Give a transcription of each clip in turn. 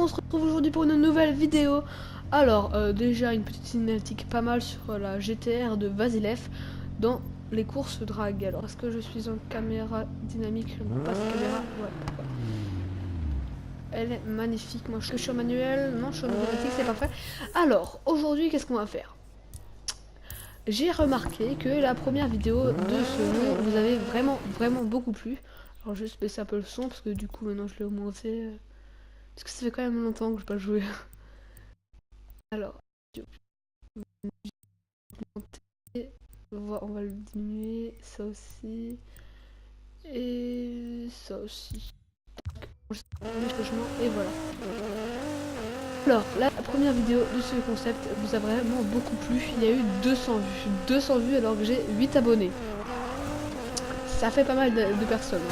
on se retrouve aujourd'hui pour une nouvelle vidéo. Alors, déjà une petite cinématique pas mal sur la GTR de Vasilev dans les courses drag. Alors, est-ce que je suis en caméra dynamique? Je ne passe caméra. Ouais, pourquoi? Elle est magnifique. Moi, je suis en manuel. Non, je suis en automatique, c'est parfait. Alors, aujourd'hui, qu'est-ce qu'on va faire? J'ai remarqué que la première vidéo de ce jeu vous avait vraiment beaucoup plu. Alors, je vais baisser un peu le son parce que du coup, maintenant, je l'ai augmenté. Parce que ça fait quand même longtemps que je n'ai pas joué. Alors, on va le diminuer, ça aussi. Et ça aussi. Et voilà. Alors, la première vidéo de ce concept vous a vraiment beaucoup plu. Il y a eu 200 vues. 200 vues alors que j'ai 8 abonnés. Ça fait pas mal de personnes.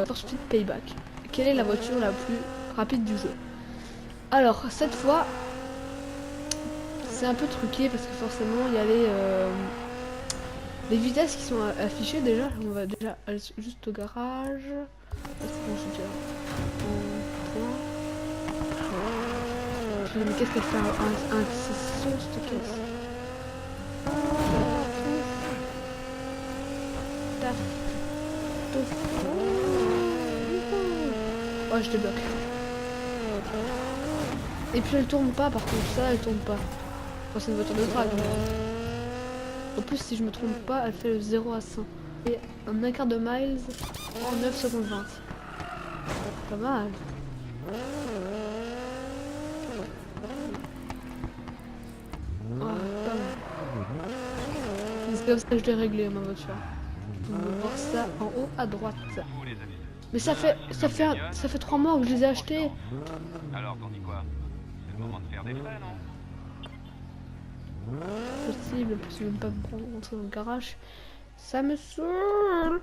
For Speed Payback. Quelle est la voiture la plus rapide du jeu? Alors, cette fois, c'est un peu truqué parce que forcément, il y a les vitesses qui sont affichées déjà. On va déjà aller juste au garage. Ah, c'est bon, je suis déjà au point. Mais qu'est-ce qu'elle fait un son cette caisse? Taf. Oh, je débloque. Et puis elle tourne pas, par contre, ça elle tourne pas. Enfin, c'est une voiture de drag. En plus, si je me trompe pas, elle fait le 0 à 100. Et un écart de miles en 9 secondes 20. Pas mal. Oh, pas mal. C'est comme ça que je l'ai réglé ma voiture. On va voir ça en haut à droite. Mais ça fait 3 mois que je les ai achetés. Alors t'en dis quoi? C'est le moment de faire des frais, non? Possible, en plus, même pas me prendre rentrer dans le garage. Ça me saoule.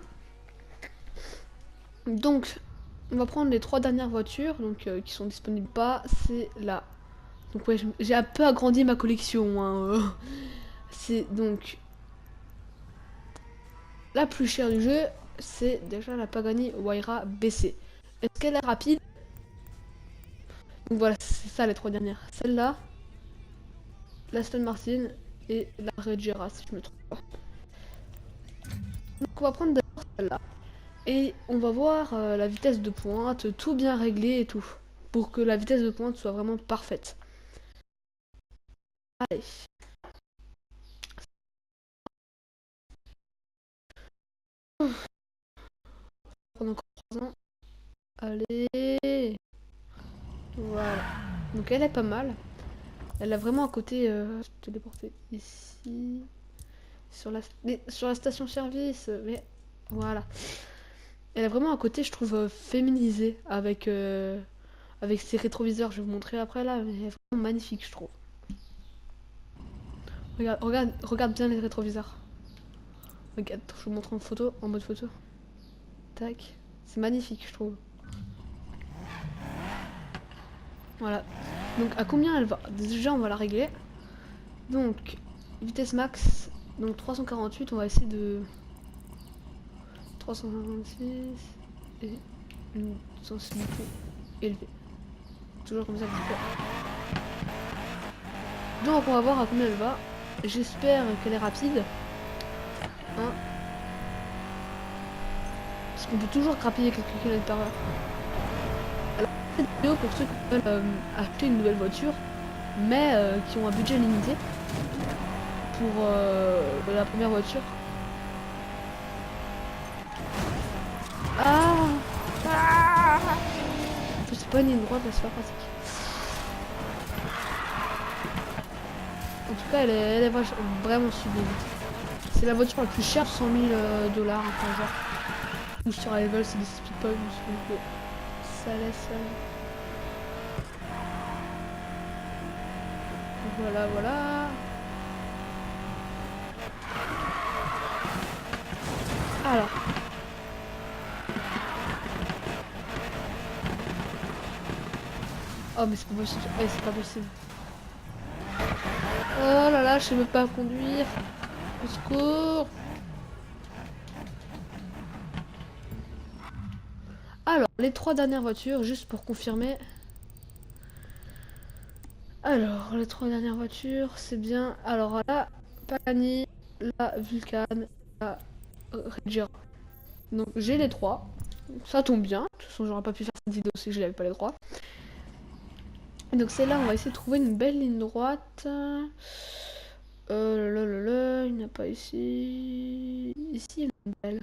Donc, on va prendre les 3 dernières voitures donc, qui sont disponibles pas. C'est là. Donc, ouais, j'ai un peu agrandi ma collection. Hein. C'est donc la plus chère du jeu. C'est déjà la Pagani Huayra BC. Est-ce qu'elle est rapide? Donc voilà, c'est ça les 3 dernières. Celle-là, l'Aston Martin et la Regera si je me trompe pas. Donc on va prendre d'abord celle-là. Et on va voir la vitesse de pointe, tout bien réglé et tout. Pour que la vitesse de pointe soit vraiment parfaite. Allez. On va prendre encore 3 ans. Allez. Voilà. Donc elle est pas mal. Elle a vraiment un côté... je vais te déporter ici. Sur la station-service. Mais voilà. Elle a vraiment un côté, je trouve, féminisé. Avec ses rétroviseurs. Je vais vous montrer après là. Mais elle est vraiment magnifique, je trouve. Regarde bien les rétroviseurs. Regarde, je vous montre en photo, en mode photo. Tac. C'est magnifique, je trouve. Voilà. Donc, à combien elle va? Déjà, on va la régler. Donc, vitesse max. Donc, 348. On va essayer de... 356. Et une sensibilité élevée. Toujours comme ça que je fais. Donc, on va voir à combien elle va. J'espère qu'elle est rapide. Hein, parce qu'on peut toujours grappiller quelques kilomètres par heure. Alors, cette vidéo pour ceux qui veulent acheter une nouvelle voiture, mais qui ont un budget limité pour la première voiture. Ah, je sais pas une ligne droite, mais c'est pas pratique. En tout cas, elle est vraiment sublime. C'est la voiture la plus chère, 100 000 dollars, enfin genre. Ou sur Level, c'est des speed points, donc ça laisse. Voilà, voilà. Alors. Oh, mais c'est pas possible. Eh, c'est pas possible. Oh là là, je sais même pas conduire. Au secours. Alors, les 3 dernières voitures, juste pour confirmer. Alors, les 3 dernières voitures, c'est bien. Alors, la Pagani, la Vulcan, la Regera. Donc, j'ai les 3. Ça tombe bien. De toute façon, j'aurais pas pu faire cette vidéo si je n'avais pas les 3. Et donc, c'est là, on va essayer de trouver une belle ligne droite. Il n'y en a pas ici. Ici, il y a une belle.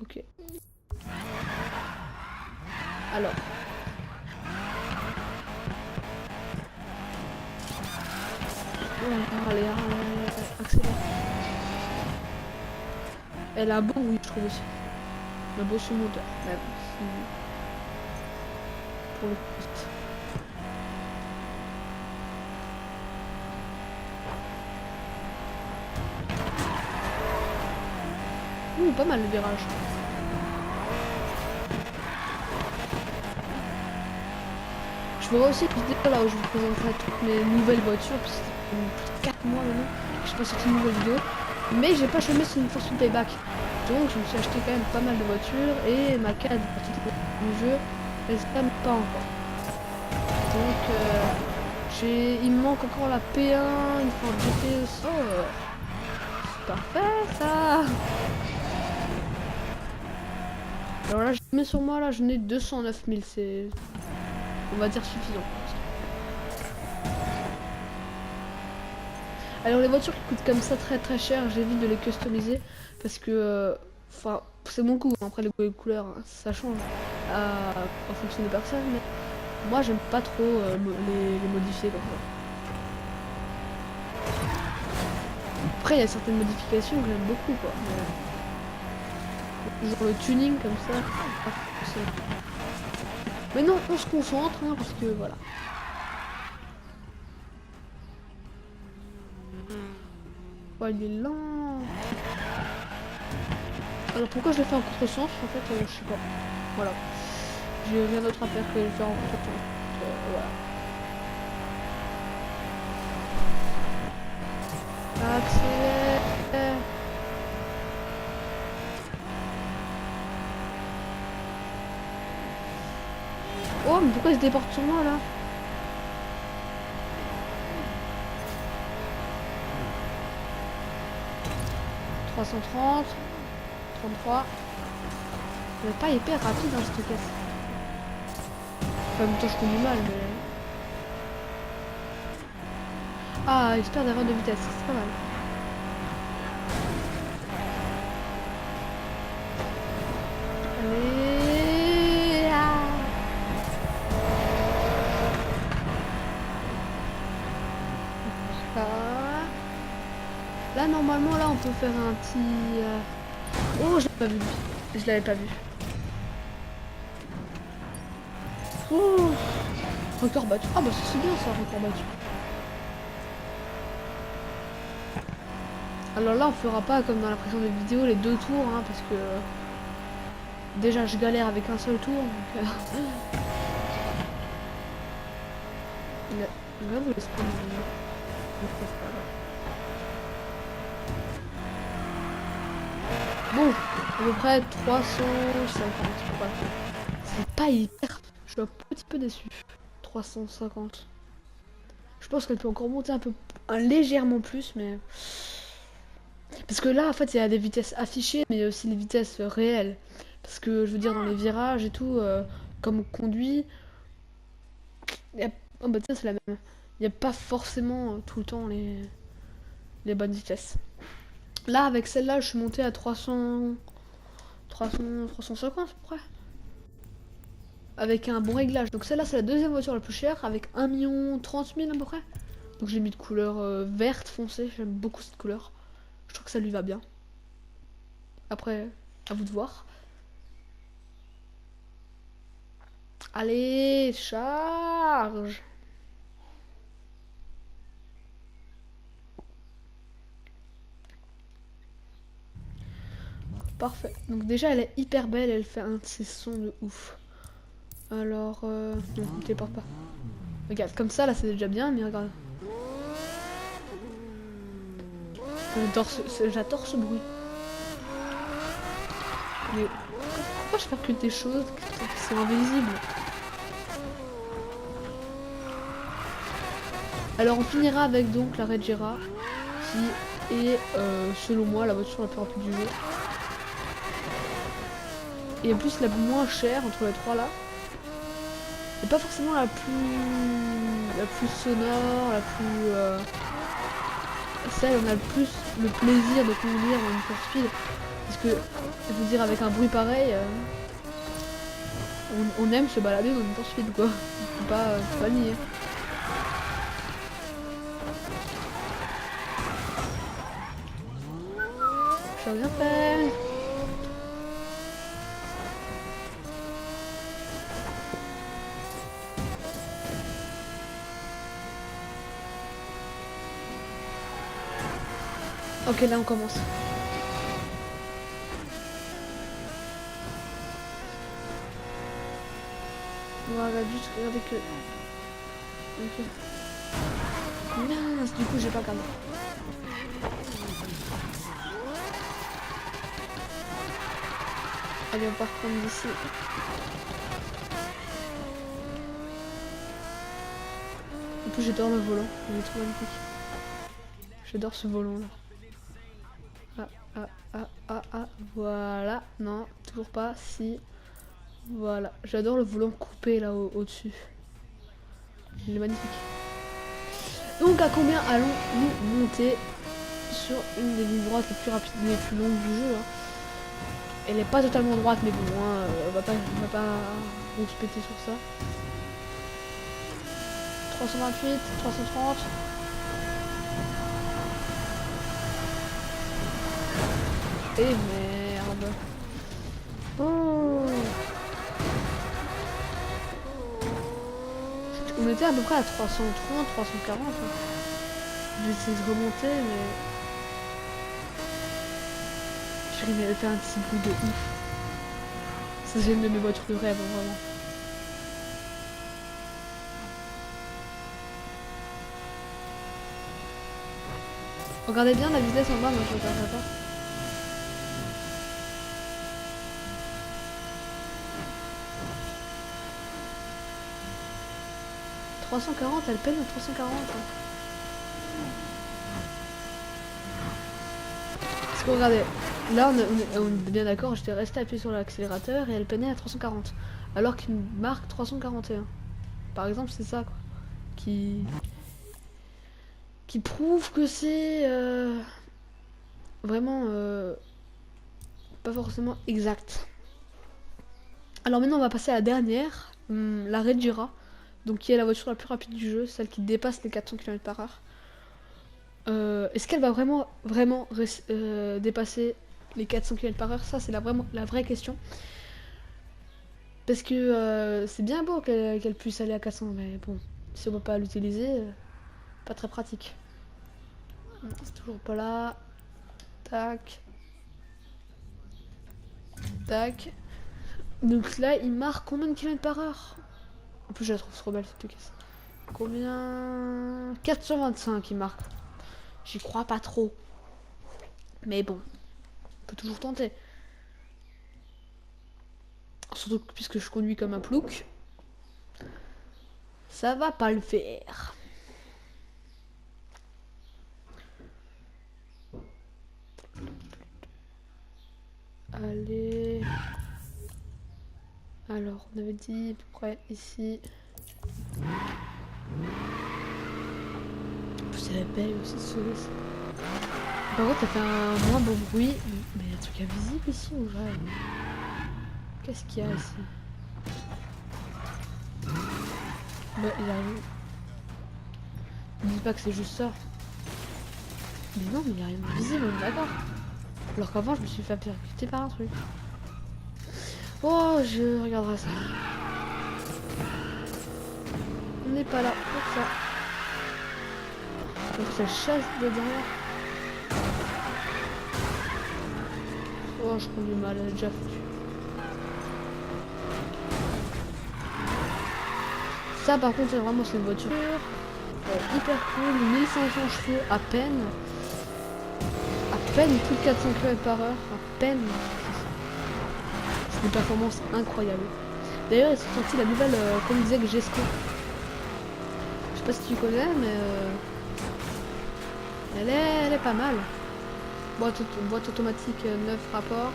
Ok. Alors. Allez, accélère. Elle a un bon bruit, je trouve aussi. Elle a beau son moteur. Même si... Pour le coup. Pas mal le virage. Je ferai aussi une vidéo là où je vous présenterai toutes mes nouvelles voitures, parce que ça fait plus de 4 mois maintenant que je passe cette nouvelle vidéo. Mais j'ai pas chômé sur une Fortune Payback. Donc je me suis acheté quand même pas mal de voitures et ma carte du jeu, elle se calme pas encore. Donc il me manque encore la P1, une Ford GT. Oh, c'est parfait ça. Alors là, je mets sur moi, là, je n'ai 209 000, c'est, on va dire, suffisant. Alors les voitures qui coûtent comme ça très très cher, j'évite de les customiser parce que, enfin, c'est mon goût. Après les couleurs, ça change en fonction des personnes, mais moi j'aime pas trop les modifier comme ça. Après il y a certaines modifications que j'aime beaucoup, quoi. Mais... genre le tuning comme ça. Mais non, on se concentre, hein, parce que voilà. Oh, il est lent. Alors pourquoi je l'ai fait en contresens? En fait, je sais pas. Voilà. J'ai rien d'autre à faire que le faire en contresens. Voilà. Accélère. Oh, mais pourquoi il se déporte sur moi là? « 330, 33. Il n'est pas hyper rapide dans cette caisse. Enfin, en même temps, je conduis mal, mais... Ah, j'espère d'avoir de vitesse, c'est pas mal. Allez, là, normalement, là, on peut faire un petit... Oh, je l'avais pas vu. Je l'avais pas vu. Oh, record battu. Ah bah c'est bien ça, record battu. Alors là, on fera pas comme dans la précédente vidéo les 2 tours, hein, parce que déjà je galère avec un seul tour. Donc, regarde où est-ce qu'on bon, à peu près 350. C'est pas hyper. Je suis un petit peu déçu. 350. Je pense qu'elle peut encore monter un peu, légèrement plus, mais... Parce que là, en fait, il y a des vitesses affichées, mais il y a aussi les vitesses réelles. Parce que, je veux dire, dans les virages et tout, comme on conduit... Oh bah tiens, c'est la même. Il n'y a pas forcément tout le temps les bonnes vitesses. Là, avec celle-là, je suis monté à 350 à peu près. Avec un bon réglage. Donc celle-là, c'est la deuxième voiture la plus chère, avec 1 30 000 à peu près. Donc j'ai mis de couleur verte foncée, j'aime beaucoup cette couleur. Je trouve que ça lui va bien. Après, à vous de voir. Allez, charge! Parfait. Donc déjà, elle est hyper belle, elle fait un de ses sons de ouf. Alors, non, ne téléporte pas. Regarde, comme ça, là, c'est déjà bien, mais regarde. J'adore ce bruit. Mais pourquoi je percute des choses qui sont invisibles? Alors on finira avec donc la Regera qui est selon moi la voiture la plus rapide du jeu. Et en plus la moins chère entre les trois là. Et pas forcément la plus sonore, la plus celle on a le plus le plaisir de conduire en une course speed. Parce que je veux dire avec un bruit pareil on aime se balader dans une course speed quoi. Faut pas nier. J'ai rien fait. Ok, là on commence. Voilà, juste regarder que... Ok. Mince, du coup j'ai pas regardé. Allez, on part prendre d'ici. En plus j'adore le volant, il est trop magnifique. J'adore ce volant là. Voilà. Non, toujours pas. Si. Voilà. J'adore le volant coupé là au-dessus. Il est magnifique. Donc à combien allons-nous monter sur une des lignes droites les plus rapides, les plus longues du jeu hein. Elle est pas totalement droite mais bon, hein, on va pas se péter sur ça. 328, 330. Et merde. Oh. On était à peu près à 330, 340. Hein. Je vais essayer de remonter, mais... J'arrive à faire un petit bruit de ouf. Ça, c'est une de mes voitures de rêve, vraiment. Regardez bien la vitesse en bas, moi je regarderai pas. « 340, elle peine à 340. Parce que regardez, là on est bien d'accord, j'étais resté appuyé sur l'accélérateur et elle peinait à 340. Alors qu'il marque 341. Par exemple, c'est ça quoi. Qui prouve que c'est vraiment pas forcément exact. Alors maintenant on va passer à la dernière, la Regera. Donc qui est la voiture la plus rapide du jeu, celle qui dépasse les 400 km/h. Est-ce qu'elle va vraiment dépasser les 400 km/h? Ça c'est la vraie question. Parce que c'est bien beau qu'elle puisse aller à 400, mais bon, si on peut pas l'utiliser, pas très pratique. C'est toujours pas là. Tac. Tac. Donc là il marque combien de km/h? En plus je la trouve trop belle cette caisse. Combien? 425 il marque. J'y crois pas trop. Mais bon. On peut toujours tenter. Surtout que puisque je conduis comme un plouc. Ça va pas le faire. Allez. Alors on avait dit à peu près ici. C'est la belle aussi ce souris. Par contre ça fait un moins bon bruit. Mais il y a un truc invisible ici ou vrai? Qu'est-ce qu'il y a ici? Bah il arrive. Ne dis pas que c'est juste ça. Mais non mais il n'y a rien de visible, on est d'accord. Alors qu'avant je me suis fait percuter par un truc. Oh je regarderai ça. On n'est pas là pour ça. Donc ça chasse dedans. Oh je conduis mal, elle est déjà foutue. Ça par contre c'est vraiment une voiture hyper cool, 1500 chevaux à peine. À peine plus de 400 km/h, à peine. C'est une performance incroyable. D'ailleurs ils sont sortis la nouvelle conduisait Gesco. Je sais sais pas si tu connais, mais elle est pas mal. Boîte automatique 9 rapports.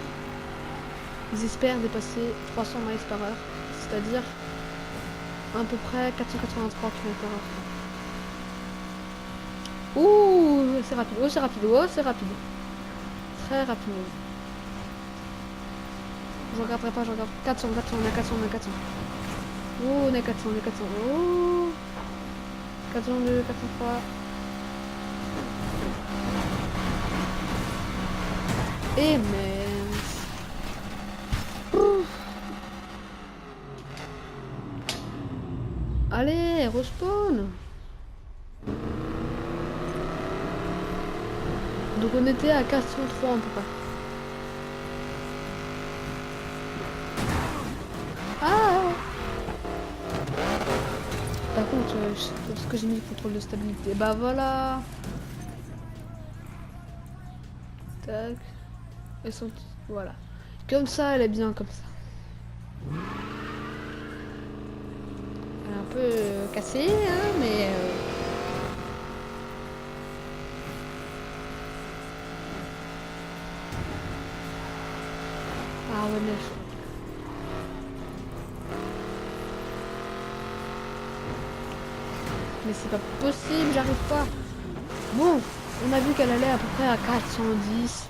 Ils espèrent dépasser 300 miles par heure, c'est-à-dire à peu près 483 km/h. Ouh, c'est rapide, oh c'est rapide, oh c'est rapide. Très rapide. Je regarderai pas, je regarde. 400, on est 400, on est 400. Oh, on est 400, on est 400. Oh 402, 403. Et mince. Ouf. Allez, respawn. Donc on était à 403 à peu près. Ah. Par contre, ce que j'ai mis le contrôle de stabilité. Bah voilà. Tac. Elles sont... Voilà. Comme ça, elle est bien comme ça. Elle est un peu cassée, hein, mais... Ah ouais, mais c'est pas possible, j'arrive pas. Bon, on a vu qu'elle allait à peu près à 410.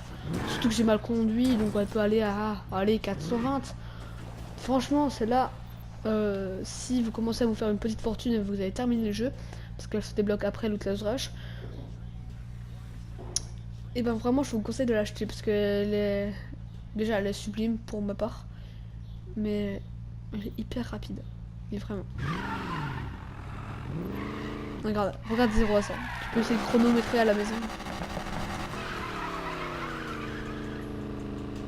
Surtout que j'ai mal conduit, donc elle peut aller à allez, 420. Franchement, c'est là. Si vous commencez à vous faire une petite fortune et vous avez terminé le jeu, parce qu'elle se débloque après l'Outlast Rush, et ben vraiment, je vous conseille de l'acheter parce qu'elle est déjà elle est sublime pour ma part, mais elle est hyper rapide. Mais vraiment. Regarde 0 à 100. Tu peux essayer de chronométrer à la maison.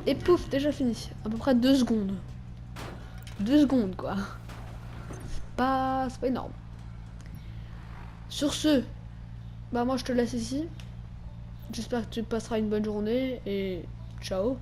Et pouf, déjà fini. À peu près 2 secondes. 2 secondes quoi. C'est pas énorme. Sur ce, bah moi je te laisse ici. J'espère que tu passeras une bonne journée et ciao.